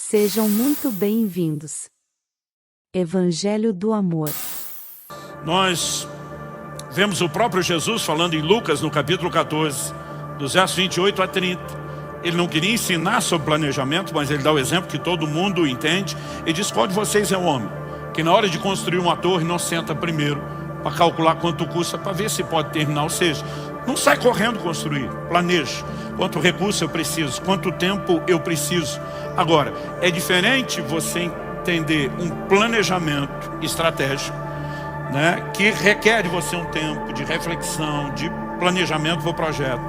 Sejam muito bem-vindos. Evangelho do Amor. Nós vemos o próprio Jesus falando em Lucas, no capítulo 14, dos versos 28 a 30. Ele não queria ensinar sobre planejamento, mas ele dá o exemplo que todo mundo entende. Ele diz: qual de vocês é o homem que na hora de construir uma torre não senta primeiro para calcular quanto custa, para ver se pode terminar? Ou seja, não sai correndo construir, planeje. Quanto recurso eu preciso, quanto tempo eu preciso. Agora, é diferente você entender um planejamento estratégico, né, que requer de você um tempo de reflexão, de planejamento para o projeto,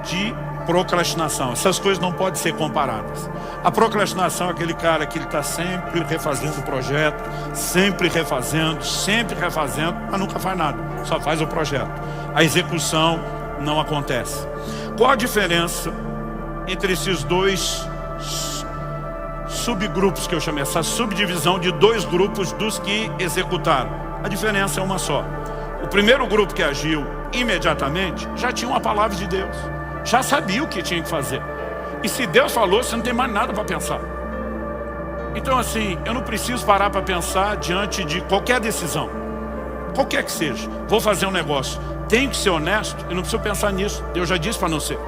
de procrastinação. Essas coisas não podem ser comparadas. A procrastinação é aquele cara que ele está sempre refazendo o projeto, sempre refazendo, mas nunca faz nada, só faz o projeto. A execução não acontece. Qual a diferença entre esses dois subgrupos que eu chamei, essa subdivisão de dois grupos dos que executaram? A diferença é uma só. O primeiro grupo que agiu imediatamente já tinha uma palavra de Deus, já sabia o que tinha que fazer. E se Deus falou, você não tem mais nada para pensar. Então assim, eu não preciso parar para pensar diante de qualquer decisão, qualquer que seja. Vou fazer um negócio, tenho que ser honesto, eu não preciso pensar nisso. Deus já disse para não ser.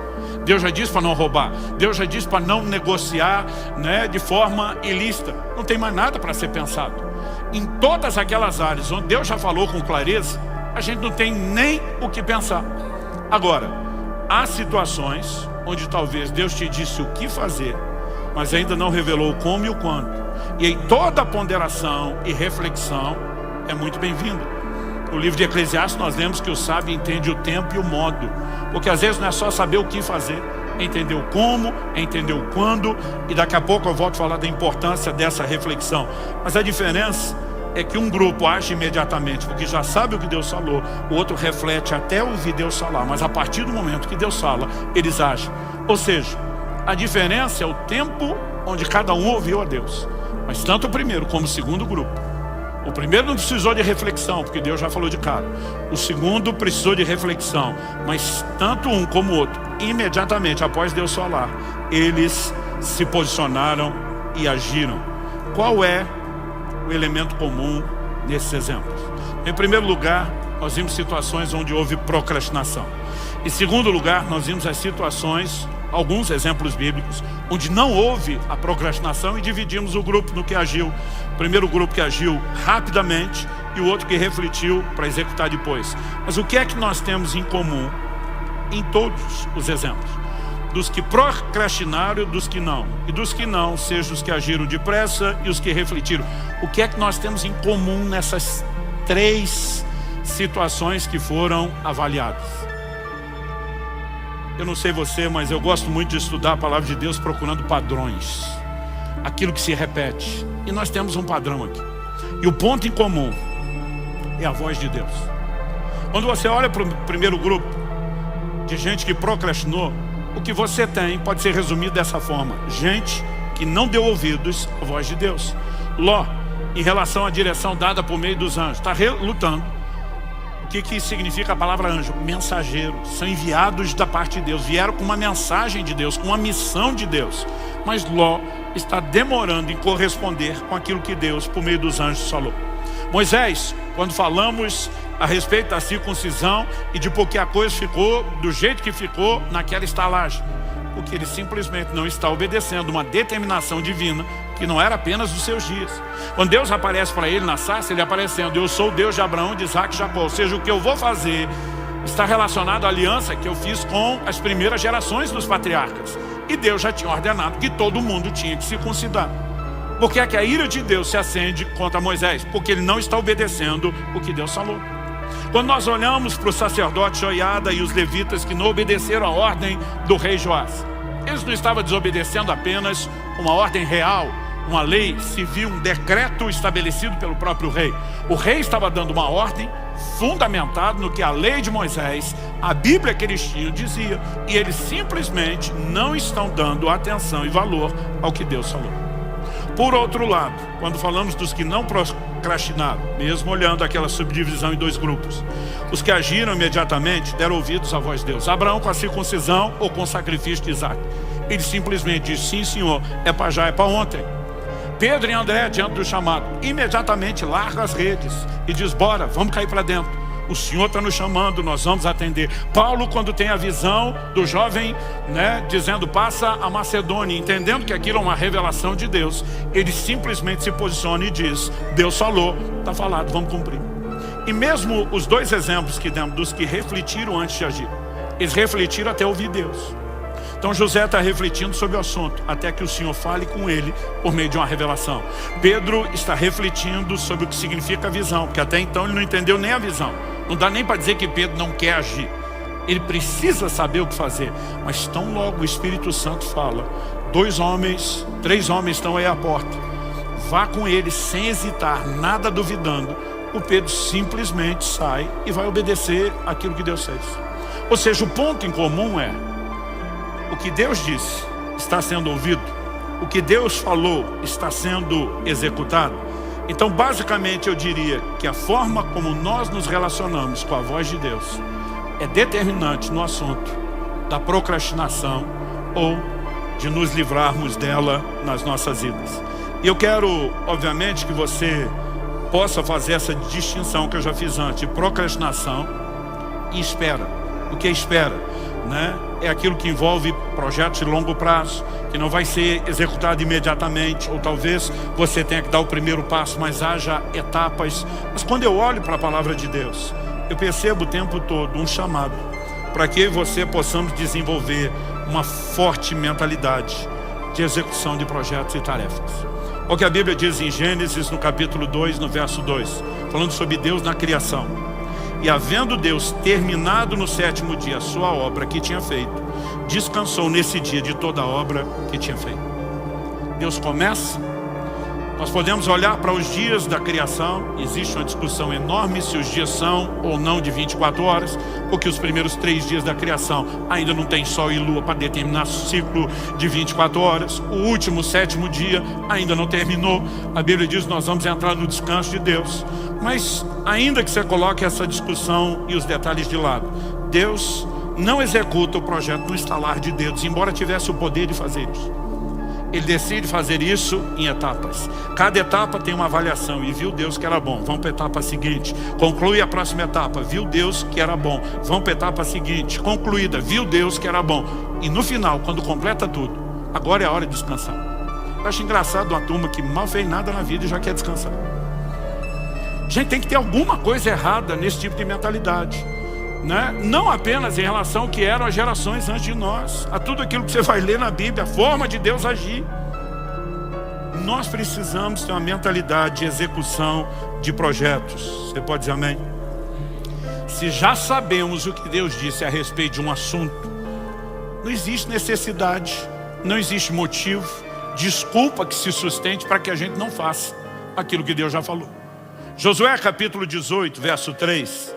Deus já disse para não roubar. Deus já disse para não negociar, né, de forma ilícita. Não tem mais nada para ser pensado. Em todas aquelas áreas onde Deus já falou com clareza, a gente não tem nem o que pensar. Agora, há situações onde talvez Deus te disse o que fazer, mas ainda não revelou o como e o quando. E aí toda a ponderação e reflexão é muito bem-vinda. No livro de Eclesiastes nós lemos que o sábio entende o tempo e o modo, porque às vezes não é só saber o que fazer, é entender o como, é entender o quando, e daqui a pouco eu volto a falar da importância dessa reflexão. Mas a diferença é que um grupo age imediatamente porque já sabe o que Deus falou, o outro reflete até ouvir Deus falar, mas a partir do momento que Deus fala, eles agem. Ou seja, a diferença é o tempo onde cada um ouviu a Deus. Mas tanto o primeiro como o segundo grupo, o primeiro não precisou de reflexão, porque Deus já falou de cara. O segundo precisou de reflexão, mas tanto um como o outro, imediatamente após Deus falar, eles se posicionaram e agiram. Qual é o elemento comum nesses exemplos? Em primeiro lugar, nós vimos situações onde houve procrastinação. Em segundo lugar, nós vimos as situações, alguns exemplos bíblicos, onde não houve a procrastinação, e dividimos o grupo no que agiu. O primeiro grupo que agiu rapidamente e o outro que refletiu para executar depois. Mas o que é que nós temos em comum em todos os exemplos? Dos que procrastinaram e dos que não. E dos que não, seja os que agiram depressa e os que refletiram. O que é que nós temos em comum nessas três situações que foram avaliadas? Eu não sei você, mas eu gosto muito de estudar a palavra de Deus procurando padrões, aquilo que se repete. E nós temos um padrão aqui. E o ponto em comum é a voz de Deus. Quando você olha para o primeiro grupo de gente que procrastinou, o que você tem pode ser resumido dessa forma: gente que não deu ouvidos à voz de Deus. Ló, em relação à direção dada por meio dos anjos, está relutando. O que significa a palavra anjo? Mensageiro. São enviados da parte de Deus. Vieram com uma mensagem de Deus, com uma missão de Deus. Mas Ló está demorando em corresponder com aquilo que Deus, por meio dos anjos, falou. Moisés, quando falamos a respeito da circuncisão e de por que a coisa ficou do jeito que ficou naquela estalagem, porque ele simplesmente não está obedecendo uma determinação divina que não era apenas dos seus dias. Quando Deus aparece para ele na sarça, ele aparecendo: eu sou o Deus de Abraão, de Isaac e Jacó. Ou seja, o que eu vou fazer está relacionado à aliança que eu fiz com as primeiras gerações dos patriarcas. E Deus já tinha ordenado que todo mundo tinha que circuncidar. Por que é que a ira de Deus se acende contra Moisés? Porque ele não está obedecendo o que Deus falou. Quando nós olhamos para o sacerdote Joiada e os levitas que não obedeceram a ordem do rei Joás, eles não estavam desobedecendo apenas uma ordem real, uma lei civil, um decreto estabelecido pelo próprio rei. O rei estava dando uma ordem fundamentada no que a lei de Moisés, a Bíblia que eles tinham, dizia. E eles simplesmente não estão dando atenção e valor ao que Deus falou. Por outro lado, quando falamos dos que não procrastinaram, mesmo olhando aquela subdivisão em dois grupos. Os que agiram imediatamente deram ouvidos à voz de Deus. Abraão com a circuncisão ou com o sacrifício de Isaac. Ele simplesmente disse, sim senhor, é para já, é para ontem. Pedro e André, diante do chamado, imediatamente larga as redes e diz, bora, vamos cair para dentro. O Senhor está nos chamando, nós vamos atender. Paulo, quando tem a visão do jovem, dizendo, passa a Macedônia, entendendo que aquilo é uma revelação de Deus, ele simplesmente se posiciona e diz, Deus falou, está falado, vamos cumprir. E mesmo os dois exemplos que demos, dos que refletiram antes de agir, eles refletiram até ouvir Deus. Então José está refletindo sobre o assunto, até que o Senhor fale com ele por meio de uma revelação. Pedro está refletindo sobre o que significa a visão, porque até então ele não entendeu nem a visão. Não dá nem para dizer que Pedro não quer agir. Ele precisa saber o que fazer. Mas tão logo o Espírito Santo fala, 2 homens, 3 homens estão aí à porta. Vá com eles sem hesitar, nada duvidando. O Pedro simplesmente sai e vai obedecer aquilo que Deus fez. Ou seja, o ponto em comum é, o que Deus disse está sendo ouvido, o que Deus falou está sendo executado. Então basicamente eu diria que a forma como nós nos relacionamos com a voz de Deus é determinante no assunto da procrastinação ou de nos livrarmos dela nas nossas vidas. E eu quero, obviamente, que você possa fazer essa distinção que eu já fiz antes, de procrastinação e espera. O que é espera? É aquilo que envolve projetos de longo prazo, que não vai ser executado imediatamente, ou talvez você tenha que dar o primeiro passo, mas haja etapas. Mas quando eu olho para a palavra de Deus, eu percebo o tempo todo um chamado para que eu e você possamos desenvolver uma forte mentalidade de execução de projetos e tarefas. O que a Bíblia diz em Gênesis, no capítulo 2, no verso 2, falando sobre Deus na criação. E havendo Deus terminado no 7º dia a sua obra que tinha feito, descansou nesse dia de toda a obra que tinha feito. Deus começa. Nós podemos olhar para os dias da criação. Existe uma discussão enorme se os dias são ou não de 24 horas, porque os primeiros 3 dias da criação ainda não tem sol e lua para determinar o ciclo de 24 horas. O último, 7º dia, ainda não terminou. A Bíblia diz que nós vamos entrar no descanso de Deus. Mas ainda que você coloque essa discussão e os detalhes de lado, Deus não executa o projeto no estalar de dedos, embora tivesse o poder de fazer isso. Ele decide fazer isso em etapas. Cada etapa tem uma avaliação. E viu Deus que era bom, vamos para a etapa seguinte. Conclui a próxima etapa, viu Deus que era bom, vamos para a etapa seguinte. Concluída, viu Deus que era bom. E no final, quando completa tudo, agora é a hora de descansar. Eu acho engraçado uma turma que mal fez nada na vida e já quer descansar. Gente, tem que ter alguma coisa errada nesse tipo de mentalidade, Não apenas em relação ao que eram as gerações antes de nós, a tudo aquilo que você vai ler na Bíblia, a forma de Deus agir. Nós precisamos ter uma mentalidade de execução de projetos. Você pode dizer amém? Se já sabemos o que Deus disse a respeito de um assunto, não existe necessidade, não existe motivo, desculpa que se sustente para que a gente não faça aquilo que Deus já falou. Josué capítulo 18, verso 3,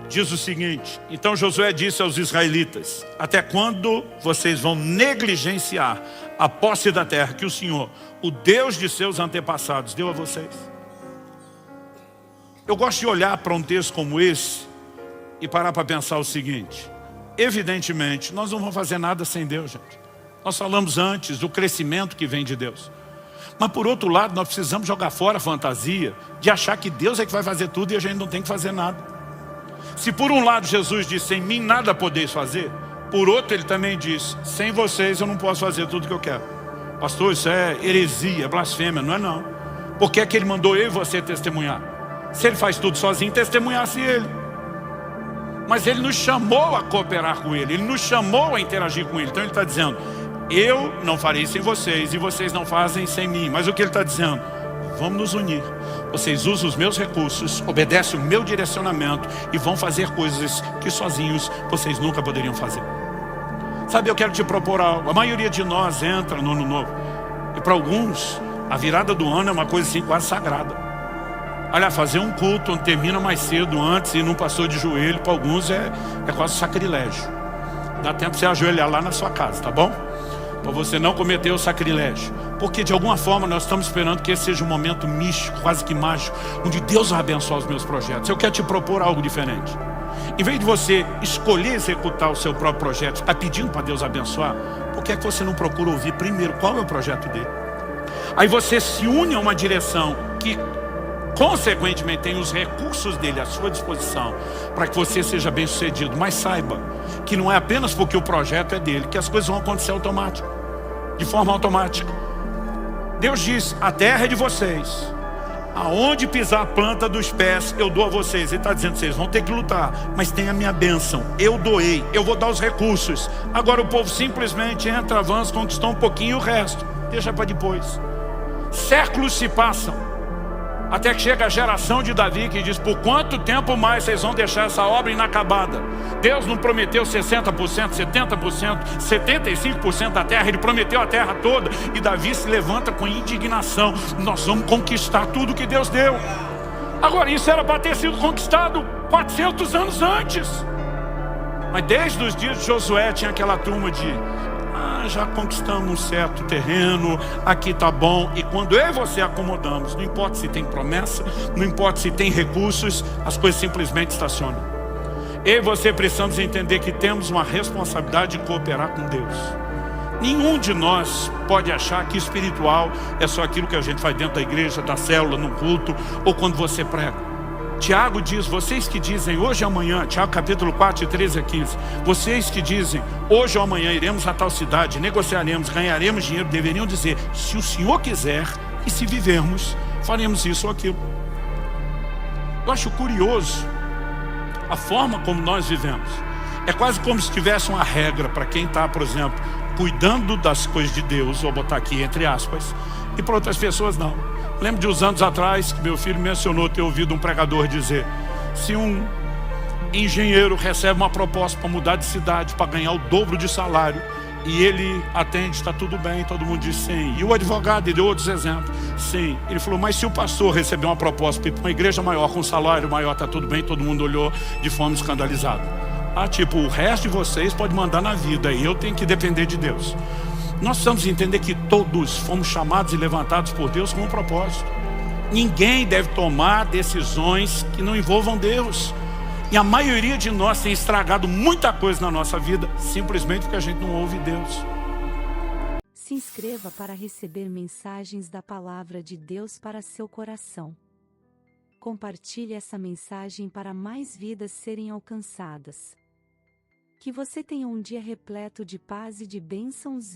diz o seguinte: então Josué disse aos israelitas, até quando vocês vão negligenciar a posse da terra que o Senhor, o Deus de seus antepassados, deu a vocês? Eu gosto de olhar para um texto como esse e parar para pensar o seguinte: evidentemente, nós não vamos fazer nada sem Deus, gente. Nós falamos antes do crescimento que vem de Deus. Mas por outro lado, nós precisamos jogar fora a fantasia de achar que Deus é que vai fazer tudo e a gente não tem que fazer nada. Se por um lado Jesus disse, sem mim nada podeis fazer, por outro ele também diz, sem vocês eu não posso fazer tudo o que eu quero. Pastor, isso é heresia, é blasfêmia, não é não. Por que é que ele mandou eu e você testemunhar? Se ele faz tudo sozinho, testemunhasse ele. Mas ele nos chamou a cooperar com ele, ele nos chamou a interagir com ele. Então ele está dizendo, eu não farei sem vocês e vocês não fazem sem mim. Mas o que ele está dizendo? Vamos nos unir. Vocês usam os meus recursos, obedecem o meu direcionamento e vão fazer coisas que sozinhos vocês nunca poderiam fazer. Sabe, eu quero te propor algo. A maioria de nós entra no ano novo. E para alguns, a virada do ano é uma coisa assim quase sagrada. Olha, fazer um culto onde termina mais cedo antes e não passou de joelho, para alguns é quase sacrilégio. Dá tempo de você ajoelhar lá na sua casa, tá bom? para você não cometer o sacrilégio. Porque de alguma forma nós estamos esperando que esse seja um momento místico, quase que mágico, onde Deus vai abençoar os meus projetos. Eu quero te propor algo diferente. Em vez de você escolher executar o seu próprio projeto, está pedindo para Deus abençoar, por que é que você não procura ouvir primeiro qual é o projeto dele? Aí você se une a uma direção que consequentemente tem os recursos dele à sua disposição para que você seja bem sucedido. Mas saiba que não é apenas porque o projeto é dele que as coisas vão acontecer automático, de forma automática. Deus diz, a terra é de vocês, aonde pisar a planta dos pés eu dou a vocês. Ele está dizendo, vocês vão ter que lutar, mas tem a minha bênção, eu doei, eu vou dar os recursos. Agora o povo simplesmente entra, avança, conquistou um pouquinho e o resto deixa para depois. Séculos se passam até que chega a geração de Davi que diz, por quanto tempo mais vocês vão deixar essa obra inacabada? Deus não prometeu 60%, 70%, 75% da terra, ele prometeu a terra toda. E Davi se levanta com indignação, nós vamos conquistar tudo que Deus deu. Agora isso era para ter sido conquistado 400 anos antes. Mas desde os dias de Josué tinha aquela turma de já conquistamos um certo terreno, aqui tá bom. E quando eu e você acomodamos, não importa se tem promessa, não importa se tem recursos, as coisas simplesmente estacionam. Eu e você precisamos entender que temos uma responsabilidade de cooperar com Deus. Nenhum de nós pode achar que espiritual é só aquilo que a gente faz dentro da igreja, da célula, no culto, ou quando você prega. Tiago diz, vocês que dizem hoje ou amanhã, Tiago capítulo 4, 13 a 15, vocês que dizem hoje ou amanhã iremos a tal cidade, negociaremos, ganharemos dinheiro, deveriam dizer, se o Senhor quiser e se vivermos, faremos isso ou aquilo. Eu acho curioso a forma como nós vivemos. É quase como se tivesse uma regra para quem está, por exemplo, cuidando das coisas de Deus, vou botar aqui entre aspas, e para outras pessoas não. Lembro de uns anos atrás que meu filho mencionou ter ouvido um pregador dizer, se um engenheiro recebe uma proposta para mudar de cidade, para ganhar o dobro de salário, e ele atende, está tudo bem, todo mundo diz sim. E o advogado, ele deu outros exemplos, sim. Ele falou, mas se o pastor receber uma proposta para uma igreja maior, com um salário maior, está tudo bem, todo mundo olhou de forma escandalizada. Tipo, o resto de vocês pode mandar na vida, e eu tenho que depender de Deus. Nós precisamos entender que todos fomos chamados e levantados por Deus com um propósito. Ninguém deve tomar decisões que não envolvam Deus. E a maioria de nós tem estragado muita coisa na nossa vida, simplesmente porque a gente não ouve Deus. Se inscreva para receber mensagens da Palavra de Deus para seu coração. Compartilhe essa mensagem para mais vidas serem alcançadas. Que você tenha um dia repleto de paz e de bênçãos.